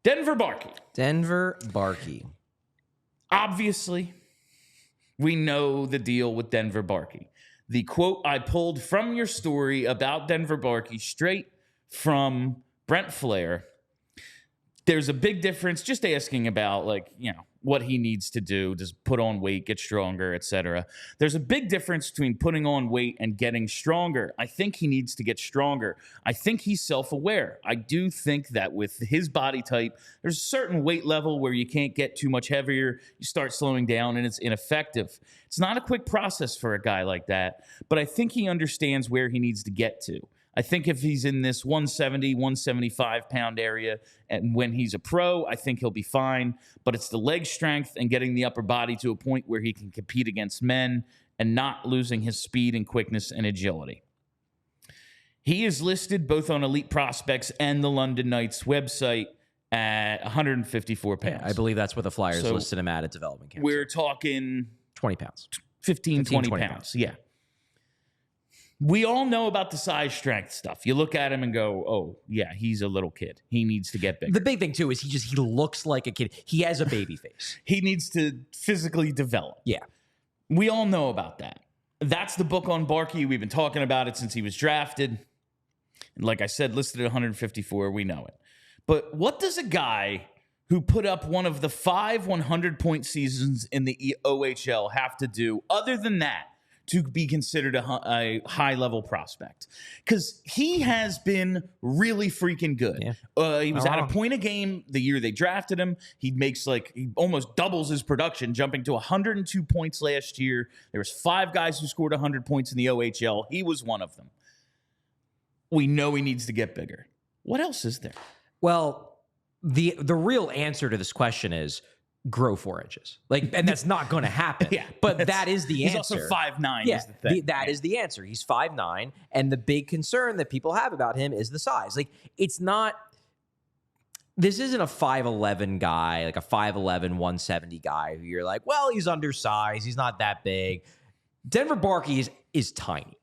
Denver Barkey. Denver Barkey. Obviously, we know the deal with Denver Barkey. The quote I pulled from your story about Denver Barkey straight from Brent Flair. There's a big difference, just asking about, like, you know, what he needs to do, does put on weight, get stronger, etc. There's a big difference between putting on weight and getting stronger. I think he needs to get stronger. I think he's self-aware. I do think that with his body type, there's a certain weight level where you can't get too much heavier. You start slowing down and it's ineffective. It's not a quick process for a guy like that, but I think he understands where he needs to get to. I think if he's in this 170, 175 pound area, and when he's a pro, I think he'll be fine. But it's the leg strength and getting the upper body to a point where he can compete against men and not losing his speed and quickness and agility. He is listed both on Elite Prospects and the London Knights website at 154 pounds. Yeah, I believe that's what the Flyers listed him at development camp. We're talking 20 pounds. 15 20 pounds. Yeah. We all know about the size strength stuff. You look at him and go, oh, yeah, he's a little kid. He needs to get bigger. The big thing, too, is he looks like a kid. He has a baby face. He needs to physically develop. Yeah. We all know about that. That's the book on Barkey. We've been talking about it since he was drafted. And like I said, listed at 154, we know it. But what does a guy who put up one of the 5 100-point seasons in the OHL have to do other than that to be considered a high-level prospect? Because he has been really freaking good. Yeah. He was at a point a game the year they drafted him. He almost doubles his production, jumping to 102 points last year. There was 5 guys who scored 100 points in the OHL. He was one of them. We know he needs to get bigger. What else is there? Well, the real answer to this question is grow 4 inches. And that's not going to happen. Yeah, but that is the answer. He's also 5'9". Yeah, is the thing. That is the answer. He's 5'9", and the big concern that people have about him is the size. It's not. This isn't a 5'11" guy, like a 5'11", 170 guy who you're like, well, he's undersized. He's not that big. Denver Barkey is tiny,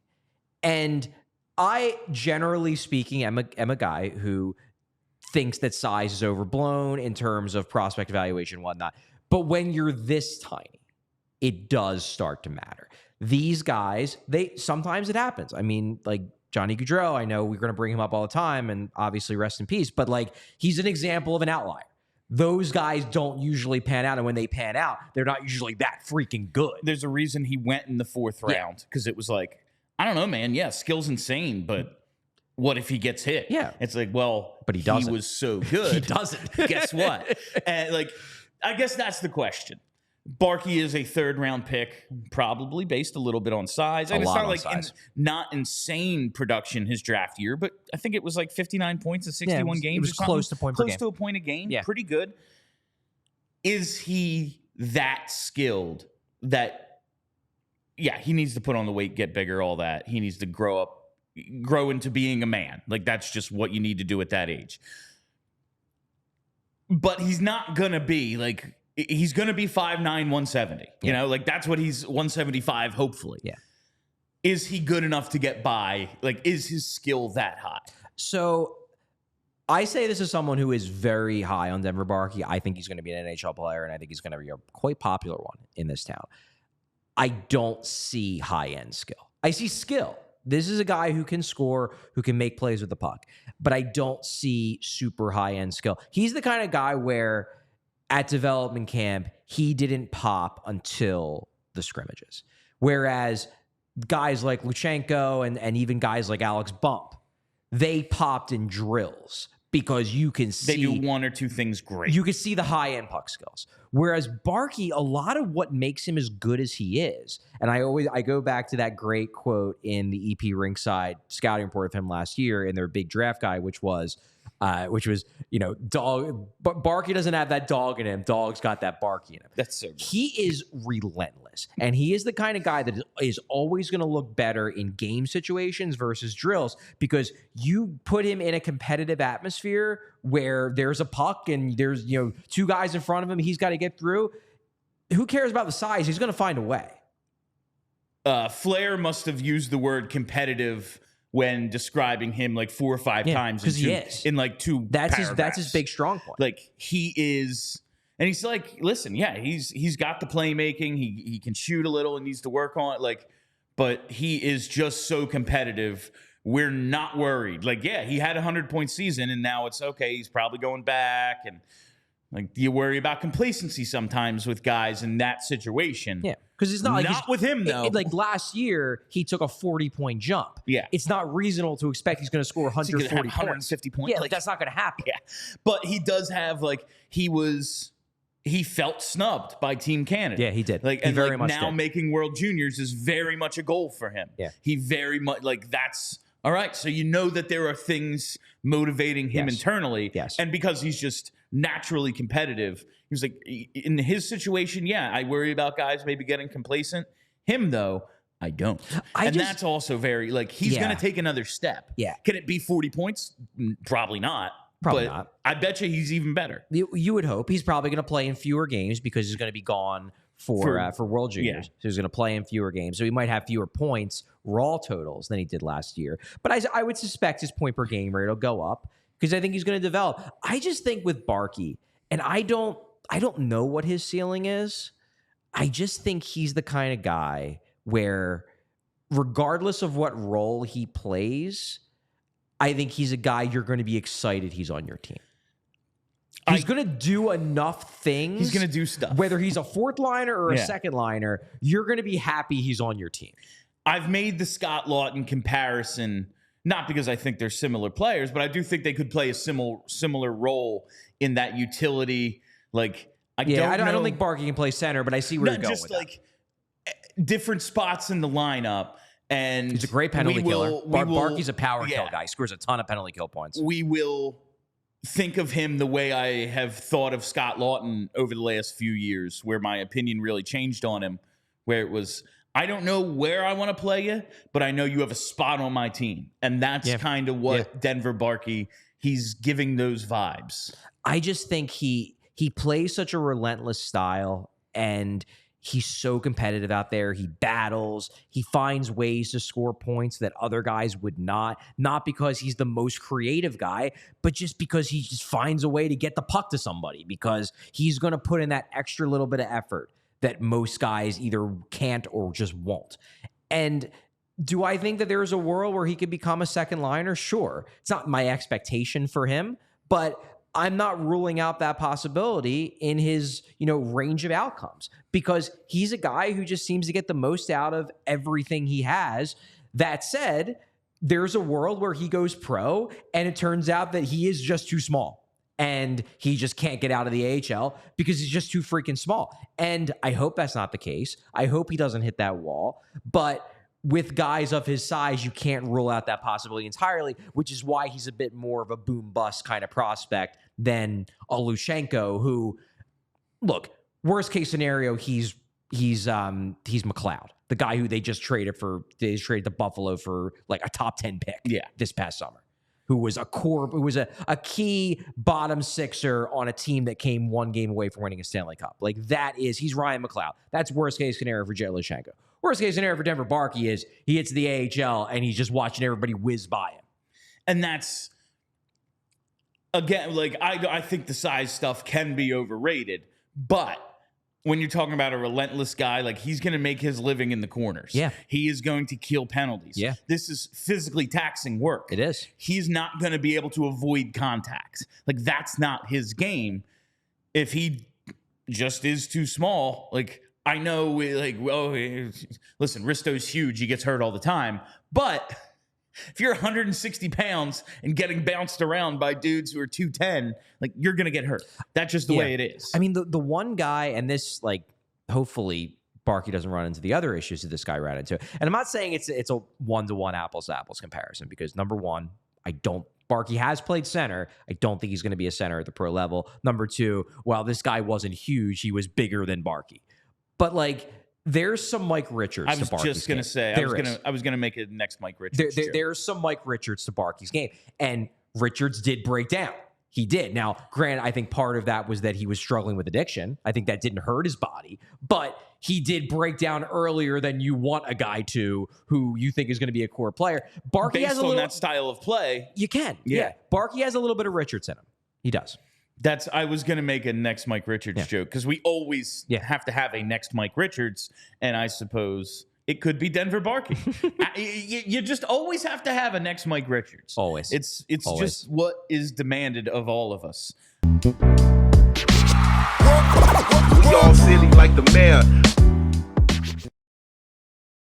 and I, generally speaking, am a guy who thinks that size is overblown in terms of prospect evaluation and whatnot. But when you're this tiny, it does start to matter. These guys, sometimes it happens. I mean, like Johnny Gaudreau, I know we're going to bring him up all the time, and obviously rest in peace, but he's an example of an outlier. Those guys don't usually pan out, and when they pan out, they're not usually that freaking good. There's a reason he went in the 4th round, because it was like, I don't know, man. Yeah, skill's insane, but what if he gets hit? Yeah. It's like, well, but he doesn't. He was so good. He doesn't. Guess what? And I guess that's the question. Barkey is a 3rd-round pick, probably based a little bit on size. And it's not not insane production his draft year, but I think it was 59 points in 61 games. It was close to point per game. Close to a point a game. Yeah. Pretty good. Is he that skilled that, yeah, he needs to put on the weight, get bigger, all that. He needs to grow into being a man. That's just what you need to do at that age. But he's not going to be he's going to be 5'9", 170. You know, that's what he's 175, hopefully. Yeah. Is he good enough to get by? Is his skill that high? So I say this as someone who is very high on Denver Barkey. I think he's going to be an NHL player, and I think he's going to be a quite popular one in this town. I don't see high-end skill. I see skill. This is a guy who can score, who can make plays with the puck, but I don't see super high-end skill. He's the kind of guy where at development camp, he didn't pop until the scrimmages. Whereas guys like Luchenko and even guys like Alex Bump, they popped in drills because you can see... They do 1 or 2 things great. You can see the high-end puck skills. Whereas Barkey, a lot of what makes him as good as he is, and I go back to that great quote in the EP Rinkside scouting report of him last year in their big draft guide, which was, dog. But Barkey doesn't have that dog in him. Dog's got that Barkey in him. That's so good. He is relentless, and he is the kind of guy that is always going to look better in game situations versus drills, because you put him in a competitive atmosphere where there's a puck and there's 2 guys in front of him he's got to get through. Who cares about the size? He's going to find a way. Flair must have used the word competitive when describing him like 4 or 5 times because he is in like 2 that's paragraphs. his big strong point. Like he is, and he's like, listen, yeah, he's got the playmaking. He can shoot a little and needs to work on it. Like, but he is just so competitive. We're not worried. Like, yeah, he had a 100-point season, and now it's okay. He's probably going back, and like you worry about complacency sometimes with guys in that situation. Yeah, because it's not like not with him though. Like last year, he took a 40-point jump. Yeah, it's not reasonable to expect he's going to score 140 points. 150 points. Yeah, like that's not going to happen. Yeah, but he does have like he felt snubbed by Team Canada. Yeah, he did. Like, he and very like much now did. making World Juniors is very much a goal for him. Yeah, he very much like that's all right. So you know that there are things motivating him internally. Yes, and because he's just naturally competitive, he was like in his situation. Yeah, I worry about guys maybe getting complacent. Him though, I don't. That's also very like he's going to take another step. Yeah, can it be 40 points? Probably not. Probably but not. I bet you he's even better. You would hope he's probably going to play in fewer games because he's going to be gone for World Juniors. So he's going to play in fewer games. So he might have fewer points, raw totals, than he did last year. But I would suspect his point per game rate will go up because I think he's going to develop. I just think with Barky, and I don't know what his ceiling is. I just think he's the kind of guy where, regardless of what role he plays, I think he's a guy you're going to be excited he's on your team. He's going to do enough things. He's going to do stuff. Whether he's a 4th liner or a 2nd liner, you're going to be happy he's on your team. I've made the Scott Lawton comparison, not because I think they're similar players, but I do think they could play a similar role in that utility. Like, I don't think Barky can play center, but I see where you're going with like different spots in the lineup. And he's a great penalty killer. Barky's a power kill guy. He scores a ton of penalty kill points. We will think of him the way I have thought of Scott Lawton over the last few years, where my opinion really changed on him, where it was, I don't know where I want to play you, but I know you have a spot on my team. And that's kind of what Denver Barkey, he's giving those vibes. I just think he plays such a relentless style, and he's so competitive out there. He battles. He finds ways to score points that other guys would not because he's the most creative guy, but just because he just finds a way to get the puck to somebody, because he's going to put in that extra little bit of effort that most guys either can't or just won't. And do I think that there's a world where he could become a 2nd liner? Sure. It's not my expectation for him, but I'm not ruling out that possibility in his, range of outcomes, because he's a guy who just seems to get the most out of everything he has. That said, there's a world where he goes pro and it turns out that he is just too small and he just can't get out of the AHL because he's just too freaking small. And I hope that's not the case. I hope he doesn't hit that wall, but with guys of his size, you can't rule out that possibility entirely, which is why he's a bit more of a boom-bust kind of prospect than a Lushenko, who, look, worst case scenario, he's McLeod, the guy who they traded to Buffalo for like a top 10 pick this past summer, who was a key bottom sixer on a team that came 1 game away from winning a Stanley Cup. Like he's Ryan McLeod. That's worst case scenario for Jay Lushenko. Worst case scenario for Denver Barkey is he hits the AHL and he's just watching everybody whiz by him. And that's, again, like I think the size stuff can be overrated, but when you're talking about a relentless guy, like he's going to make his living in the corners. Yeah. He is going to kill penalties. Yeah. This is physically taxing work. It is. He's not going to be able to avoid contact. Like that's not his game. If he just is too small, like I know, listen, Risto's huge. He gets hurt all the time. But if you're 160 pounds and getting bounced around by dudes who are 210, like you're going to get hurt. That's just the way it is. I mean, the one guy, and this, like, hopefully Barky doesn't run into the other issues that this guy ran into. And I'm not saying it's a one-to-one apples-to-apples comparison, because number one, Barky has played center. I don't think he's going to be a center at the pro level. Number two, while this guy wasn't huge, he was bigger than Barky. But like, there's some Mike Richards to Barky's game. I was just going to say, I was going to make it next Mike Richards. There's some Mike Richards to Barky's game. And Richards did break down. he did. Now, granted, I think part of that was that he was struggling with addiction. I think that didn't hurt his body, but he did break down earlier than you want a guy to who you think is going to be a core player. Barky Based has a on little that style of play. You can. Yeah. Barky has a little bit of Richards in him. He does. I was going to make a next Mike Richards joke because we always have to have a next Mike Richards, and I suppose it could be Denver Barkey. You just always have to have a next Mike Richards. Always. It's just what is demanded of all of us. We all silly like the mayor.